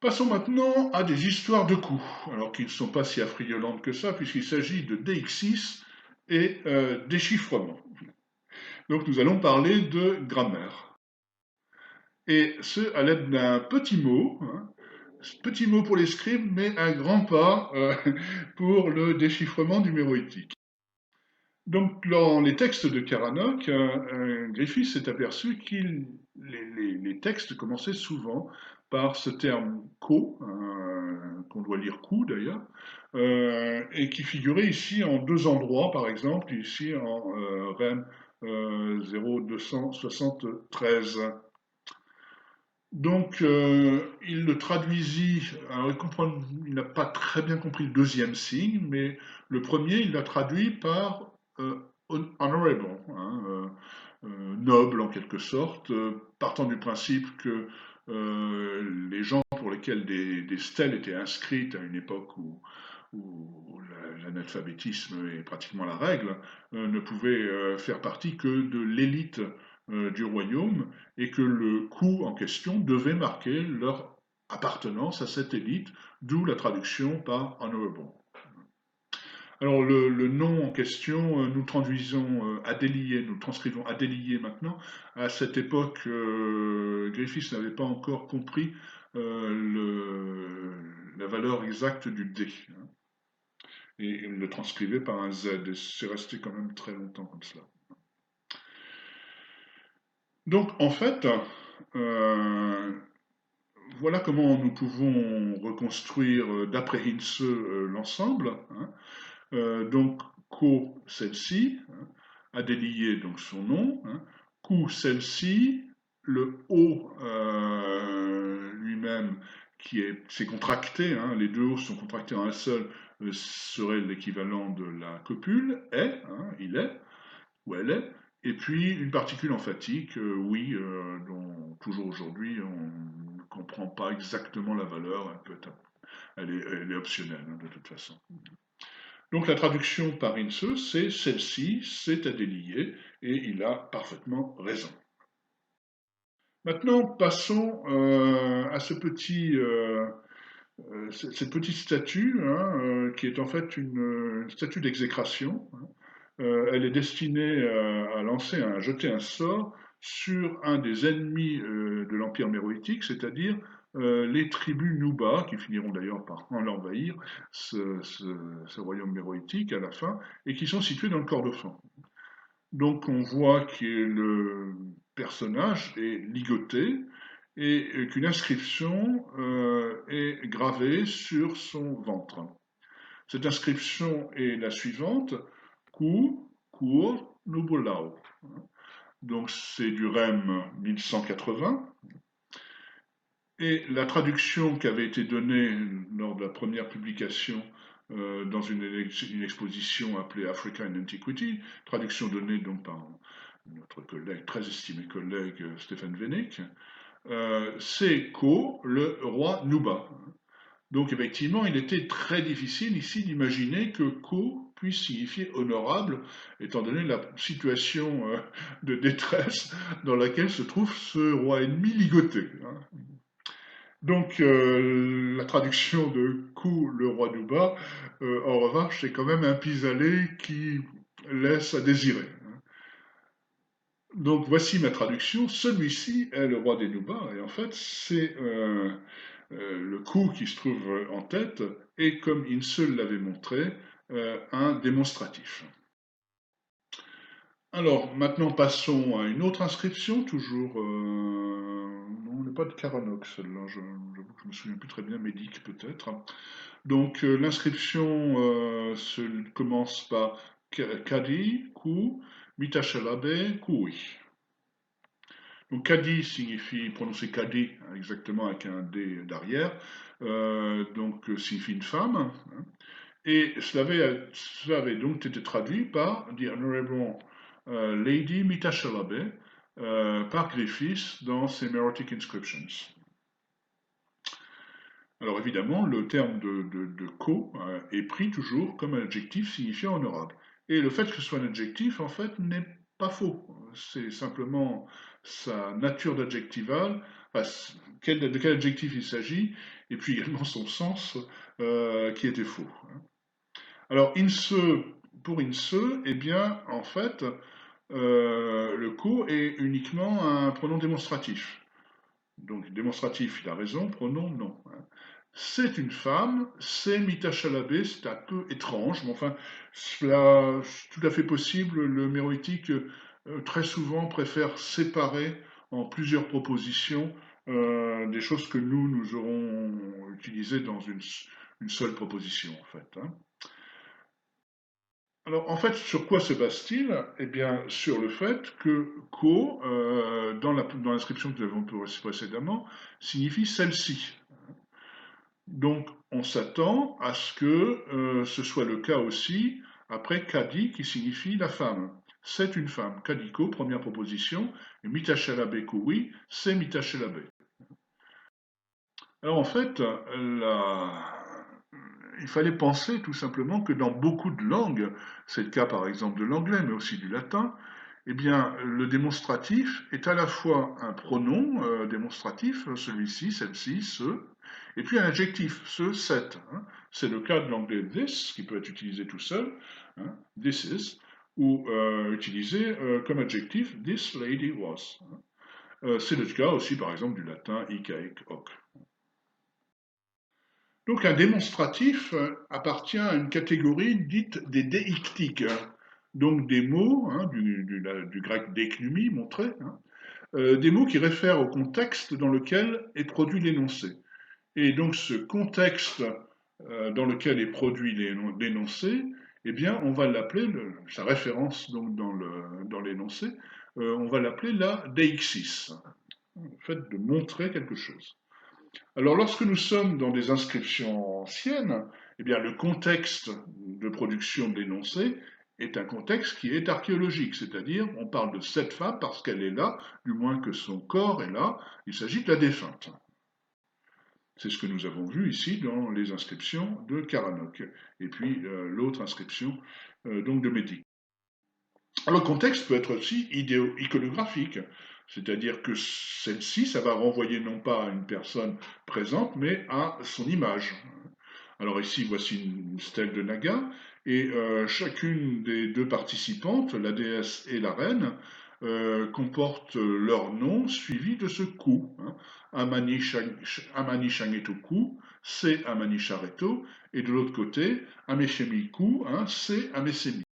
Passons maintenant à des histoires de coups, alors qu'ils ne sont pas si affriolantes que ça, puisqu'il s'agit de DX6 et déchiffrement. Donc nous allons parler de grammaire. Et ce, à l'aide d'un petit mot, hein, petit mot pour les scribes, mais un grand pas pour le déchiffrement numéroïtique. Donc, dans les textes de Caradoc, Griffith s'est aperçu que les textes commençaient souvent par ce terme co, qu'on doit lire coup d'ailleurs, et qui figurait ici en deux endroits, par exemple, ici en REM 0273. Donc, il le traduisit, alors il n'a pas très bien compris le deuxième signe, mais le premier, il l'a traduit par honorable, hein, noble en quelque sorte, partant du principe que les gens pour lesquels des stèles étaient inscrites à une époque où l'analphabétisme est pratiquement la règle, ne pouvaient faire partie que de l'élite du royaume et que le coup en question devait marquer leur appartenance à cette élite, d'où la traduction par honorable. Alors le nom en question, nous traduisons Adélié, nous transcrivons Adélié maintenant. À cette époque, Griffiths n'avait pas encore compris la valeur exacte du D, hein, et il le transcrivait par un Z, et c'est resté quand même très longtemps comme cela. Donc en fait, euh, voilà comment nous pouvons reconstruire d'après Hinze l'ensemble, hein. Donc, co, celle-ci, hein, Adélié, donc son nom, hein, cou, celle-ci, le O lui-même, s'est contracté, hein, les deux O sont contractés en un seul, serait l'équivalent de la copule, est, hein, il est, ou elle est, et puis une particule emphatique, oui, dont toujours aujourd'hui on ne comprend pas exactement la valeur, elle est optionnelle hein, de toute façon. Donc la traduction par Ince, c'est celle-ci, c'est à délier, et il a parfaitement raison. Maintenant, passons à cette petite statue, hein, qui est en fait une statue d'exécration, hein. Elle est destinée à jeter un sort sur un des ennemis de l'Empire méroïtique, c'est-à-dire les tribus Nuba, qui finiront d'ailleurs par l'envahir, ce royaume méroïtique à la fin, et qui sont situés dans le Kordofan. Donc on voit que le personnage est ligoté et qu'une inscription est gravée sur son ventre. Cette inscription est la suivante: Ku, Kur, Nubulau. Donc c'est du REM 1180. Et la traduction qui avait été donnée lors de la première publication dans une exposition appelée Africa in Antiquity, traduction donnée donc par notre collègue, très estimé collègue Stéphane Vénick, c'est Ko, le roi Nuba. Donc effectivement, il était très difficile ici d'imaginer que Ko puisse signifier honorable, étant donné la situation de détresse dans laquelle se trouve ce roi ennemi ligoté, hein. Donc la traduction de Ku, le roi d'Uba, en revanche, c'est quand même un pis-aller qui laisse à désirer. Donc voici ma traduction. Celui-ci est le roi des Nuba, et en fait c'est le coup qui se trouve en tête, et comme Insel l'avait montré, un démonstratif. Alors, maintenant passons à une autre inscription, toujours. Non, on n'est pas de Caradoc, celle-là, j'avoue que je me souviens plus très bien, Médic peut-être. Donc, l'inscription commence par Kadi, Ku, Mitachalabe, Kui. Donc Kadi signifie, prononcer Kadi exactement avec un D derrière, donc signifie une femme, hein. Et cela avait donc été traduit par The Honorable Lady Mitachalabe par Griffiths dans ses Meroitic Inscriptions. Alors évidemment, le terme de co est pris toujours comme un adjectif signifiant honorable. Et le fait que ce soit un adjectif, en fait, n'est pas faux. C'est simplement sa nature d'adjectival enfin, de quel adjectif il s'agit, et puis également son sens qui était faux. Alors, pour inse, eh bien, en fait, le co est uniquement un pronom démonstratif. Donc, démonstratif, il a raison, pronom, non. C'est une femme, c'est Mita Chalabé, c'est un peu étrange, mais enfin, cela, c'est tout à fait possible. Le méroïtique, très souvent, préfère séparer en plusieurs propositions des choses que nous aurons utilisées dans une seule proposition, en fait. Alors, en fait, sur quoi se base-t-il? Eh bien, sur le fait que ko, dans l'inscription que nous avons précédemment, signifie celle-ci. Donc, on s'attend à ce que ce soit le cas aussi après kadi, qui signifie la femme. C'est une femme. Kadiko, première proposition, et mitachelabe oui, c'est mitachelabe. Alors, en fait, il fallait penser tout simplement que dans beaucoup de langues, c'est le cas par exemple de l'anglais, mais aussi du latin, eh bien, le démonstratif est à la fois un pronom démonstratif, celui-ci, celle-ci, ce, et puis un adjectif, ce, cette. C'est le cas de l'anglais this, qui peut être utilisé tout seul, this is, ou utilisé comme adjectif, this lady was. C'est le cas aussi, par exemple, du latin hic, haec, hoc. Donc un démonstratif appartient à une catégorie dite des déictiques, donc des mots, du grec décnumi, montrer, des mots qui réfèrent au contexte dans lequel est produit l'énoncé. Et donc ce contexte dans lequel est produit l'énoncé, eh bien on va l'appeler, sa référence donc dans l'énoncé, on va l'appeler la deixis, le fait de montrer quelque chose. Alors, lorsque nous sommes dans des inscriptions anciennes, eh bien, le contexte de production de l'énoncé est un contexte qui est archéologique, c'est-à-dire on parle de cette femme parce qu'elle est là, du moins que son corps est là, il s'agit de la défunte. C'est ce que nous avons vu ici dans les inscriptions de Karanok, et puis l'autre inscription donc de Médic. Alors, le contexte peut être aussi iconographique, c'est-à-dire que celle-ci, ça va renvoyer non pas à une personne présente, mais à son image. Alors ici, voici une stèle de Naga, et chacune des deux participantes, la déesse et la reine, comporte leur nom suivi de ce ku. Amani Shangeto ku, c'est Amani Shareto, et de l'autre côté, Ameshemi ku, c'est Amesemi.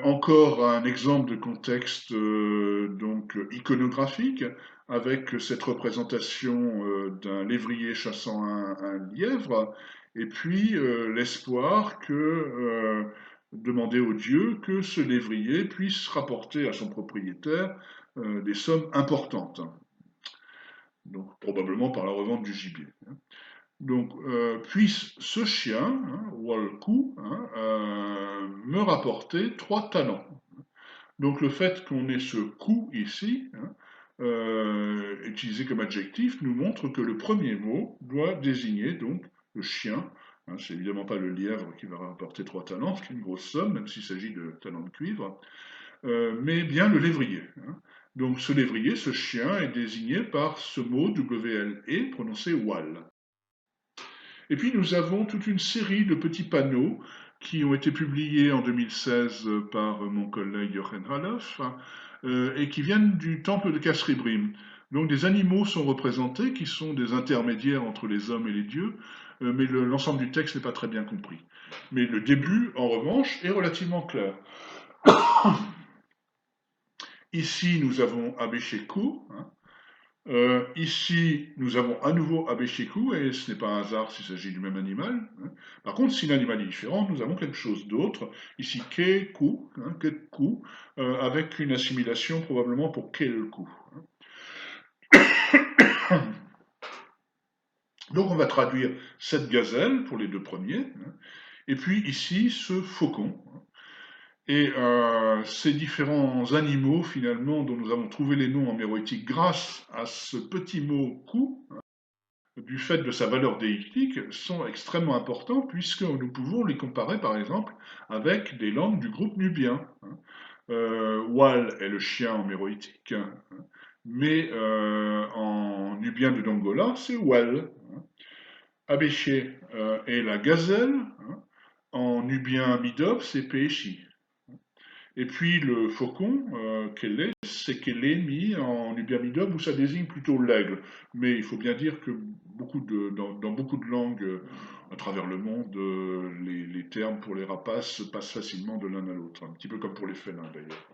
Encore un exemple de contexte donc iconographique avec cette représentation d'un lévrier chassant un lièvre et puis l'espoir que demander au Dieu que ce lévrier puisse rapporter à son propriétaire des sommes importantes, donc probablement par la revente du gibier. Donc, puisse ce chien, Walku, me rapporter 3 talents. Donc, le fait qu'on ait ce coup ici, utilisé comme adjectif, nous montre que le premier mot doit désigner donc le chien. C'est évidemment pas le lièvre qui va rapporter 3 talents, ce qui est une grosse somme, même s'il s'agit de talents de cuivre, mais bien le lévrier. Donc, ce lévrier, ce chien, est désigné par ce mot WLE prononcé wal. Et puis nous avons toute une série de petits panneaux qui ont été publiés en 2016 par mon collègue Jochen Raloff et qui viennent du temple de Kasribrim. Donc des animaux sont représentés qui sont des intermédiaires entre les hommes et les dieux, mais l'ensemble du texte n'est pas très bien compris. Mais le début, en revanche, est relativement clair. Ici, nous avons Abesheku, ici, nous avons à nouveau Abesheku, et ce n'est pas un hasard s'il s'agit du même animal. Par contre, si l'animal est différent, nous avons quelque chose d'autre. Ici, Keku, Keku, avec une assimilation probablement pour Kelku. Donc on va traduire cette gazelle pour les deux premiers, et puis ici ce faucon. Et ces différents animaux, finalement, dont nous avons trouvé les noms en méroïtique grâce à ce petit mot ku, du fait de sa valeur déictique, sont extrêmement importants puisque nous pouvons les comparer par exemple avec des langues du groupe nubien. Wal est le chien en méroïtique, hein, mais en nubien de Dongola, c'est Wal. Abéché est la gazelle, hein, en nubien Midob, c'est Péchi. Et puis le faucon, Kélé, c'est Kélémi en nubien Midob, où ça désigne plutôt l'aigle. Mais il faut bien dire que dans beaucoup de langues à travers le monde, les termes pour les rapaces passent facilement de l'un à l'autre, un petit peu comme pour les félins d'ailleurs.